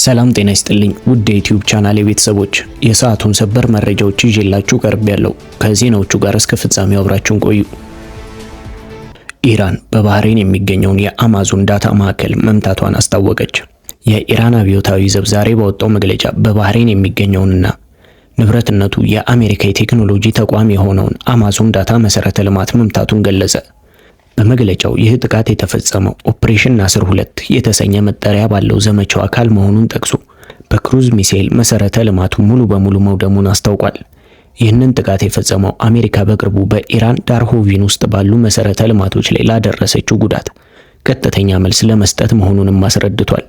ሰላም ጤና ይስጥልኝ ውድ የዩቲዩብ ቻናል ቤተሰቦች፣ የሰዓቱን ሰበር መረጃዎች ይዤላችሁ ቀርቤያለሁ። ከዜናዎቹ ጋር እስከ ፍጻሜው አብራችሁን ቆዩ። ኢራን በባህሬን የሚገኘውን የአማዞን ዳታ ማዕከል መምታቷን አስታወቀች። የኢራን አብዮታዊ ዘብ ዛሬ ባወጣው መግለጫ በባህሬን የሚገኘውንና ንብረትነቱ የአሜሪካ የቴክኖሎጂ ተቋም የሆነውን አማዞን ዳታ መሰረተ ልማት መምታቱን ገለጸ። በመግለጫው ይህ ጥቃት የተፈጸመው ኦፕሬሽን ናስር 2 የተሰኘ መጠሪያ ባለው ዘመቻው አካል መሆኑን ጠቅሶ በክሩዝ ሚሳኤል መሰረተ ልማቱ ሙሉ በሙሉ መውደሙን አስታውቋል። ይህንን ጥቃት የፈጸመው አሜሪካ በቅርቡ በኢራን ዳርሆቪን ውስጥ ባሉ መሰረተ ልማቶች ላይ ላደረሰችው ጉዳት ቀጥተኛ መልስ ለመስጠት መሆኑንም አስረድቷል።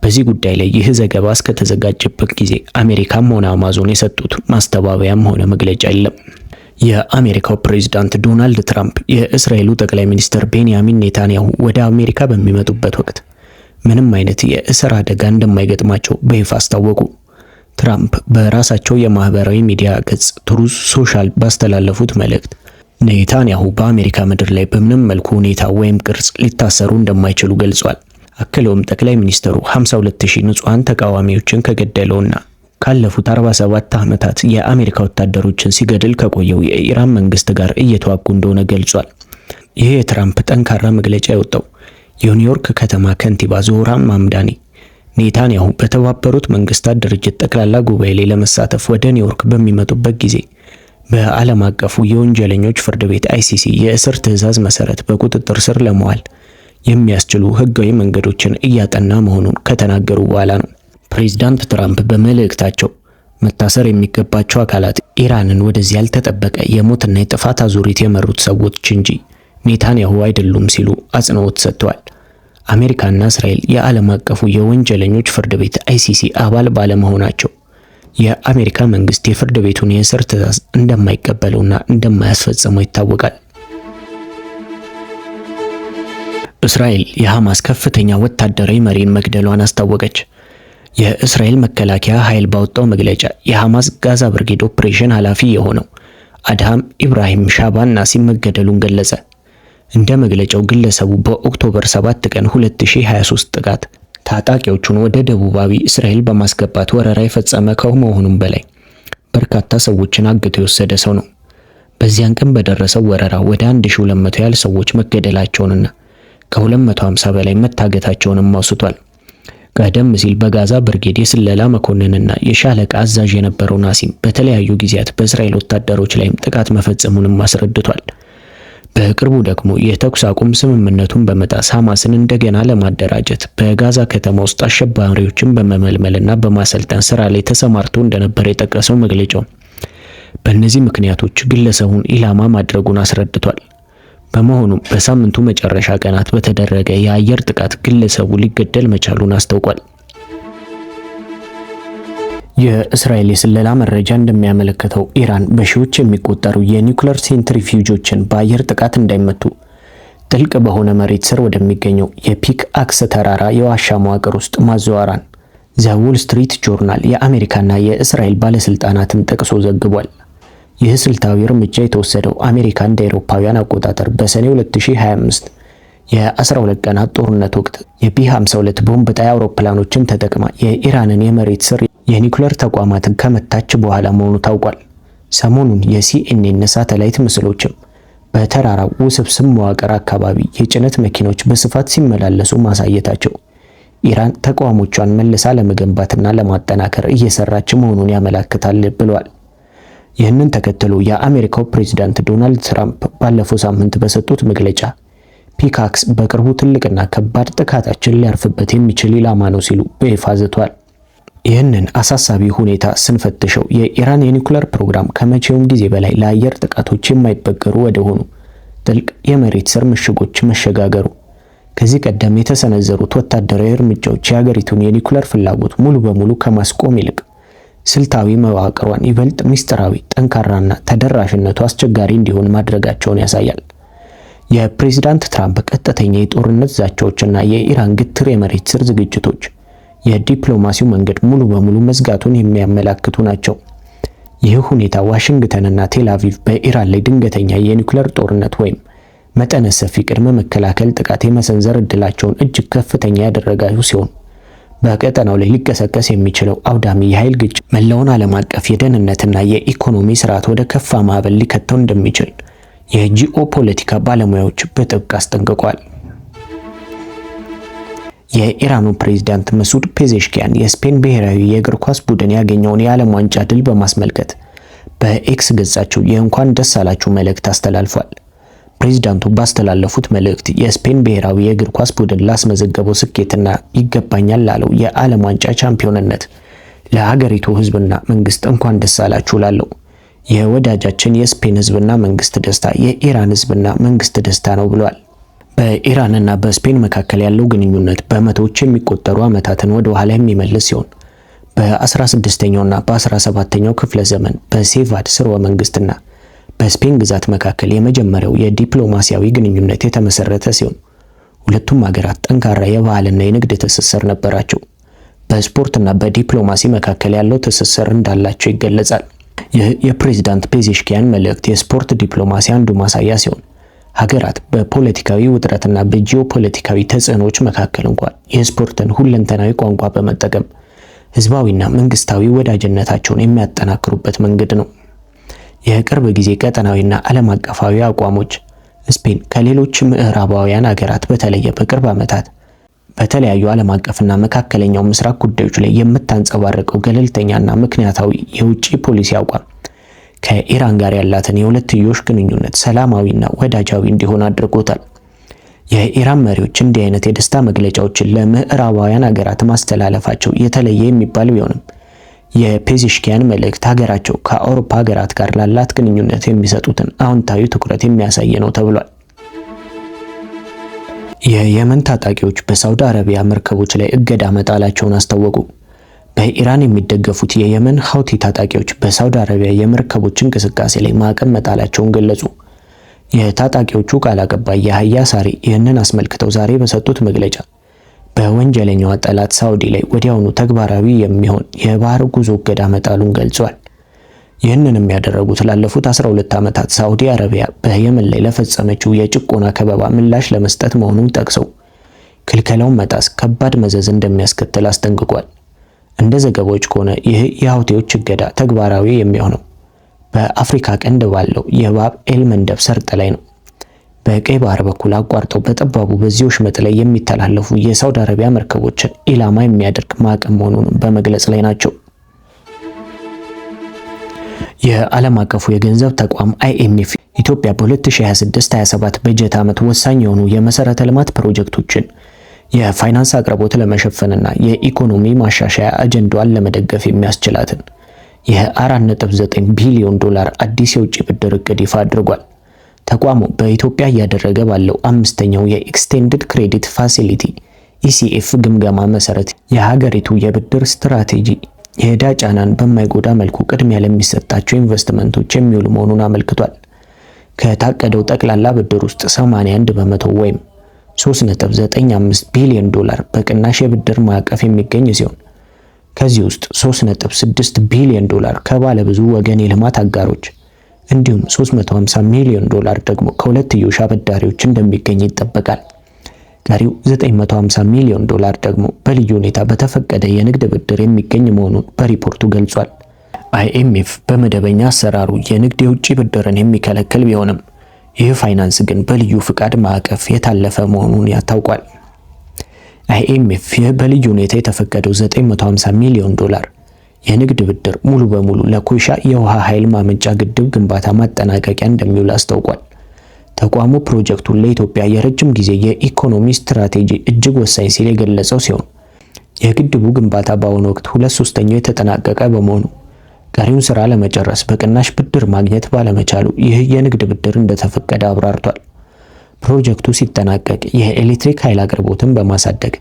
በዚህ ጉዳይ ላይ ይህ ዘገባ እስከተዘጋጀበት ጊዜ አሜሪካም ሆነ አማዞን የሰጡት ማስተባበያም ሆነ መግለጫ የለም። የአሜሪካው ፕሬዝዳንት ዶናልድ ትራምፕ የእስራኤሉ ጠቅላይ ሚኒስትር ቤንያሚን ኔታንያሁ ወደ አሜሪካ በሚመጡበት ወቅት ምንም አይነት የእስር አደጋ እንደማይገጥማቸው በይፋ አስታወቁ። ትራምፕ በራሳቸው የማህበራዊ ሚዲያ ገጽ ትሩዝ ሶሻል ባስተላለፉት መልእክት ኔታንያሁ በአሜሪካ ምድር ላይ በምንም መልኩ ሁኔታ ወይም ቅርጽ ሊታሰሩ እንደማይችሉ ገልጿል። አክለውም ጠቅላይ ሚኒስትሩ 52000 ንጹሃን ተቃዋሚዎችን ከገደለውና ካለፉት 47 ዓመታት የአሜሪካ ወታደሮችን ሲገድል ከቆየው የኢራን መንግስት ጋር እየተዋጉ እንደሆነ ገልጿል። ይህ የትራምፕ ጠንካራ መግለጫ የወጣው የኒውዮርክ ከተማ ከንቲባ ዞህራን ማምዳኒ ኔታንያሁ በተባበሩት መንግስታት ድርጅት ጠቅላላ ጉባኤ ላይ ለመሳተፍ ወደ ኒውዮርክ በሚመጡበት ጊዜ በዓለም አቀፉ የወንጀለኞች ፍርድ ቤት ICC የእስር ትዕዛዝ መሰረት በቁጥጥር ስር ለመዋል የሚያስችሉ ህጋዊ መንገዶችን እያጠና መሆኑን ከተናገሩ በኋላ ነው። ፕሬዝዳንት ትራምፕ በመልእክታቸው መታሰር የሚገባቸው አካላት ኢራንን ወደዚህ ያልተጠበቀ የሞትና የጥፋት አዙሪት የመሩት ሰዎች እንጂ ኔታንያሁ አይደሉም ሲሉ አጽንኦት ሰጥተዋል። አሜሪካና እስራኤል የዓለም አቀፉ የወንጀለኞች ፍርድ ቤት ICC አባል ባለመሆናቸው የአሜሪካ መንግስት የፍርድ ቤቱን የእስር ትዕዛዝ እንደማይቀበለውና እንደማያስፈጽመው ይታወቃል። እስራኤል የሐማስ ከፍተኛ ወታደራዊ መሪን መግደሏን አስታወቀች። የእስራኤል መከላከያ ኃይል ባወጣው መግለጫ የሐማስ ጋዛ ብርጌድ ኦፕሬሽን ኃላፊ የሆነው አድሃም ኢብራሂም ሻባን ናሲም መገደሉን ገለጸ። እንደ መግለጫው ግለሰቡ በኦክቶበር 7 ቀን 2023 ጥቃት ታጣቂዎቹን ወደ ደቡባዊ እስራኤል በማስገባት ወረራ የፈጸመ ከመሆኑም በላይ በርካታ ሰዎችን አግቶ የወሰደ ሰው ነው። በዚያን ቀን በደረሰው ወረራ ወደ 1200 ያህል ሰዎች መገደላቸውንና ከ250 በላይ መታገታቸውንም አውስቷል። ቀደም ሲል በጋዛ ብርጌድ የስለላ መኮንንና የሻለቃ አዛዥ የነበረው ናሲም በተለያዩ ጊዜያት በእስራኤል ወታደሮች ላይም ጥቃት መፈጸሙንም አስረድቷል። በቅርቡ ደግሞ የተኩስ አቁም ስምምነቱን በመጣስ ሐማስን እንደገና ለማደራጀት በጋዛ ከተማ ውስጥ አሸባሪዎችን በመመልመልና በማሰልጠን ስራ ላይ ተሰማርቶ እንደነበር የጠቀሰው መግለጫው በእነዚህ ምክንያቶች ግለሰቡን ኢላማ ማድረጉን አስረድቷል። በመሆኑም በሳምንቱ መጨረሻ ቀናት በተደረገ የአየር ጥቃት ግለሰቡ ሊገደል መቻሉን አስታውቋል። የእስራኤል የስለላ መረጃ እንደሚያመለክተው ኢራን በሺዎች የሚቆጠሩ የኒውክሌር ሴንትሪፊዩጆችን በአየር ጥቃት እንዳይመቱ ጥልቅ በሆነ መሬት ስር ወደሚገኘው የፒክ አክስ ተራራ የዋሻ መዋቅር ውስጥ ማዘዋወሯን ዘ ዎል ስትሪት ጆርናል የአሜሪካና የእስራኤል ባለስልጣናትን ጠቅሶ ዘግቧል። ይህ ስልታዊ እርምጃ የተወሰደው አሜሪካ እንደ አውሮፓውያን አቆጣጠር በሰኔ 2025 የ12 ቀናት ጦርነት ወቅት የቢ52 ቦምብ ጣይ አውሮፕላኖችን ተጠቅማ የኢራንን የመሬት ስር የኒውክሌር ተቋማትን ከመታች በኋላ መሆኑ ታውቋል። ሰሞኑን የሲኤንኤን ሳተላይት ምስሎችም በተራራው ውስብስብ መዋቅር አካባቢ የጭነት መኪኖች በስፋት ሲመላለሱ ማሳየታቸው ኢራን ተቋሞቿን መልሳ ለመገንባትና ለማጠናከር እየሰራች መሆኑን ያመለክታል ብሏል። ይህንን ተከትሎ የአሜሪካው ፕሬዝዳንት ዶናልድ ትራምፕ ባለፈው ሳምንት በሰጡት መግለጫ ፒካክስ በቅርቡ ትልቅና ከባድ ጥቃታችን ሊያርፍበት የሚችል ኢላማ ነው ሲሉ በይፋ ዝቷል። ይህንን አሳሳቢ ሁኔታ ስንፈትሸው የኢራን የኒውክሌር ፕሮግራም ከመቼውም ጊዜ በላይ ለአየር ጥቃቶች የማይበገሩ ወደሆኑ ጥልቅ የመሬት ስር ምሽጎች መሸጋገሩ ከዚህ ቀደም የተሰነዘሩት ወታደራዊ እርምጃዎች የሀገሪቱን የኒውክሌር ፍላጎት ሙሉ በሙሉ ከማስቆም ይልቅ ስልታዊ መዋቅሯን ይበልጥ ሚስጥራዊ፣ ጠንካራና ተደራሽነቱ አስቸጋሪ እንዲሆን ማድረጋቸውን ያሳያል። የፕሬዝዳንት ትራምፕ ቀጥተኛ የጦርነት ዛቻዎችና የኢራን ግትር የመሬት ስር ዝግጅቶች የዲፕሎማሲው መንገድ ሙሉ በሙሉ መዝጋቱን የሚያመላክቱ ናቸው። ይህ ሁኔታ ዋሽንግተንና ቴል አቪቭ በኢራን ላይ ድንገተኛ የኒውክሌር ጦርነት ወይም መጠነ ሰፊ ቅድመ መከላከል ጥቃት የመሰንዘር እድላቸውን እጅግ ከፍተኛ ያደረጋዩ ሲሆን በቀጠናው ላይ ሊቀሰቀስ የሚችለው አውዳሚ የኃይል ግጭት መላውን ዓለም አቀፍ የደህንነትና የኢኮኖሚ ስርዓት ወደ ከፋ ማዕበል ሊከተው እንደሚችል የጂኦ ፖለቲካ ባለሙያዎች በጥብቅ አስጠንቅቀዋል። የኢራኑ ፕሬዝዳንት መሱድ ፔዜሽኪያን የስፔን ብሔራዊ የእግር ኳስ ቡድን ያገኘውን የዓለም ዋንጫ ድል በማስመልከት በኤክስ ገጻቸው የእንኳን ደስ አላችሁ መልእክት አስተላልፏል። ፕሬዝዳንቱ ባስተላለፉት መልእክት የስፔን ብሔራዊ የእግር ኳስ ቡድን ላስመዘገበው ስኬትና ይገባኛል ላለው የዓለም ዋንጫ ቻምፒዮንነት ለሀገሪቱ ሕዝብና መንግስት እንኳን ደስ አላችሁ ላለው የወዳጃችን የስፔን ሕዝብና መንግስት ደስታ የኢራን ሕዝብና መንግስት ደስታ ነው ብሏል። በኢራንና በስፔን መካከል ያለው ግንኙነት በመቶዎች የሚቆጠሩ ዓመታትን ወደ ኋላ የሚመልስ ሲሆን በ16ኛውና በ17ኛው ክፍለ ዘመን በሴቫድ ስርወ መንግስትና በስፔን ግዛት መካከል የመጀመሪያው የዲፕሎማሲያዊ ግንኙነት የተመሰረተ ሲሆን ሁለቱም ሀገራት ጠንካራ የባህልና የንግድ ትስስር ነበራቸው። በስፖርትና በዲፕሎማሲ መካከል ያለው ትስስር እንዳላቸው ይገለጻል። ይህ የፕሬዝዳንት ፔዜሽኪያን መልእክት የስፖርት ዲፕሎማሲ አንዱ ማሳያ ሲሆን ሀገራት በፖለቲካዊ ውጥረትና በጂኦፖለቲካዊ ተጽዕኖዎች መካከል እንኳን የስፖርትን ሁለንተናዊ ቋንቋ በመጠቀም ህዝባዊና መንግስታዊ ወዳጅነታቸውን የሚያጠናክሩበት መንገድ ነው። የቅርብ ጊዜ ቀጠናዊና ዓለም አቀፋዊ አቋሞች ስፔን ከሌሎች ምዕራባውያን ሀገራት በተለየ በቅርብ ዓመታት በተለያዩ ዓለም አቀፍና መካከለኛው ምስራቅ ጉዳዮች ላይ የምታንጸባርቀው ገለልተኛና ምክንያታዊ የውጭ ፖሊሲ አቋም ከኢራን ጋር ያላትን የሁለትዮሽ ግንኙነት ሰላማዊና ወዳጃዊ እንዲሆን አድርጎታል። የኢራን መሪዎች እንዲህ አይነት የደስታ መግለጫዎችን ለምዕራባውያን ሀገራት ማስተላለፋቸው የተለየ የሚባል ቢሆንም የፔዜሽኪያን መልእክት ሀገራቸው ከአውሮፓ ሀገራት ጋር ላላት ግንኙነት የሚሰጡትን አዎንታዊ ትኩረት የሚያሳይ ነው ተብሏል። የየመን ታጣቂዎች በሳውዲ አረቢያ መርከቦች ላይ እገዳ መጣላቸውን አስታወቁ። በኢራን የሚደገፉት የየመን ሀውቲ ታጣቂዎች በሳውዲ አረቢያ የመርከቦች እንቅስቃሴ ላይ ማዕቀብ መጣላቸውን ገለጹ። የታጣቂዎቹ ቃል አቀባይ ያህያ ሳሪ ይህንን አስመልክተው ዛሬ በሰጡት መግለጫ በወንጀለኛዋ ጠላት ሳውዲ ላይ ወዲያውኑ ተግባራዊ የሚሆን የባህር ጉዞ እገዳ መጣሉን ገልጿል። ይህንንም ያደረጉት ላለፉት 12 ዓመታት ሳውዲ አረቢያ በየመን ላይ ለፈጸመችው የጭቆና ከበባ ምላሽ ለመስጠት መሆኑን ጠቅሰው ክልከላውን መጣስ ከባድ መዘዝ እንደሚያስከትል አስጠንቅቋል። እንደ ዘገባዎች ከሆነ ይህ የሀውቲዎች እገዳ ተግባራዊ የሚሆነው በአፍሪካ ቀንድ ባለው የባብ ኤል መንደብ ሰርጥ ላይ ነው። በቀይ ባህር በኩል አቋርጠው በጠባቡ በዚህ ወሽመጥ ላይ የሚተላለፉ የሳውዲ አረቢያ መርከቦችን ኢላማ የሚያደርግ ማዕቀብ መሆኑን በመግለጽ ላይ ናቸው። የዓለም አቀፉ የገንዘብ ተቋም IMF ኢትዮጵያ በ2026-27 በጀት ዓመት ወሳኝ የሆኑ የመሰረተ ልማት ፕሮጀክቶችን የፋይናንስ አቅርቦት ለመሸፈንና የኢኮኖሚ ማሻሻያ አጀንዳዋን ለመደገፍ የሚያስችላትን የ4.9 ቢሊዮን ዶላር አዲስ የውጭ ብድር እቅድ ይፋ አድርጓል። ተቋሙ በኢትዮጵያ እያደረገ ባለው አምስተኛው የኤክስቴንድድ ክሬዲት ፋሲሊቲ ECF ግምገማ መሰረት የሀገሪቱ የብድር ስትራቴጂ የዕዳ ጫናን በማይጎዳ መልኩ ቅድሚያ ለሚሰጣቸው ኢንቨስትመንቶች የሚውል መሆኑን አመልክቷል። ከታቀደው ጠቅላላ ብድር ውስጥ 81 በመቶ ወይም 3.95 ቢሊዮን ዶላር በቅናሽ የብድር ማዕቀፍ የሚገኝ ሲሆን ከዚህ ውስጥ 3.6 ቢሊዮን ዶላር ከባለ ብዙ ወገን የልማት አጋሮች እንዲሁም 350 ሚሊዮን ዶላር ደግሞ ከሁለትዮሽ አበዳሪዎች እንደሚገኝ ይጠበቃል። ቀሪው 950 ሚሊዮን ዶላር ደግሞ በልዩ ሁኔታ በተፈቀደ የንግድ ብድር የሚገኝ መሆኑን በሪፖርቱ ገልጿል። IMF በመደበኛ አሰራሩ የንግድ የውጭ ብድርን የሚከለክል ቢሆንም ይህ ፋይናንስ ግን በልዩ ፍቃድ ማዕቀፍ የታለፈ መሆኑን ያታውቋል። IMF ይህ በልዩ ሁኔታ የተፈቀደው 950 ሚሊዮን ዶላር የንግድ ብድር ሙሉ በሙሉ ለኮይሻ የውሃ ኃይል ማመንጫ ግድብ ግንባታ ማጠናቀቂያ እንደሚውል አስታውቋል። ተቋሙ ፕሮጀክቱን ለኢትዮጵያ የረጅም ጊዜ የኢኮኖሚ ስትራቴጂ እጅግ ወሳኝ ሲል የገለጸው ሲሆን የግድቡ ግንባታ በአሁኑ ወቅት 2/3 የተጠናቀቀ በመሆኑ ቀሪውን ስራ ለመጨረስ በቅናሽ ብድር ማግኘት ባለመቻሉ ይህ የንግድ ብድር እንደተፈቀደ አብራርቷል። ፕሮጀክቱ ሲጠናቀቅ የኤሌክትሪክ ኃይል አቅርቦትን በማሳደግ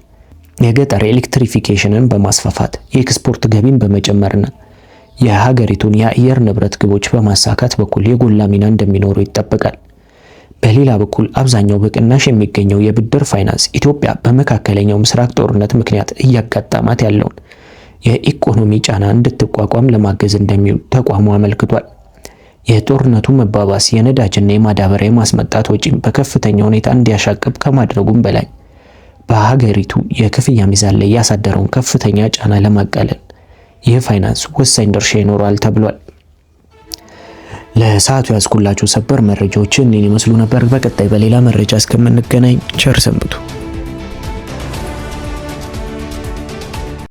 የገጠር ኤሌክትሪፊኬሽንን በማስፋፋት የኤክስፖርት ገቢን በመጨመርና የሀገሪቱን የአየር ንብረት ግቦች በማሳካት በኩል የጎላ ሚና እንደሚኖሩ ይጠበቃል። በሌላ በኩል አብዛኛው በቅናሽ የሚገኘው የብድር ፋይናንስ ኢትዮጵያ በመካከለኛው ምስራቅ ጦርነት ምክንያት እያጋጠማት ያለውን የኢኮኖሚ ጫና እንድትቋቋም ለማገዝ እንደሚውል ተቋሙ አመልክቷል። የጦርነቱ መባባስ የነዳጅና የማዳበሪያ የማስመጣት ወጪም በከፍተኛ ሁኔታ እንዲያሻቅብ ከማድረጉም በላይ በሀገሪቱ የክፍያ ሚዛን ላይ ያሳደረውን ከፍተኛ ጫና ለማቃለል ይህ ፋይናንስ ወሳኝ ድርሻ ይኖረዋል ተብሏል። ለሰዓቱ ያስኩላችሁ ሰበር መረጃዎች እነዚህን ይመስሉ ነበር። በቀጣይ በሌላ መረጃ እስከምንገናኝ ቸር ሰንብቱ።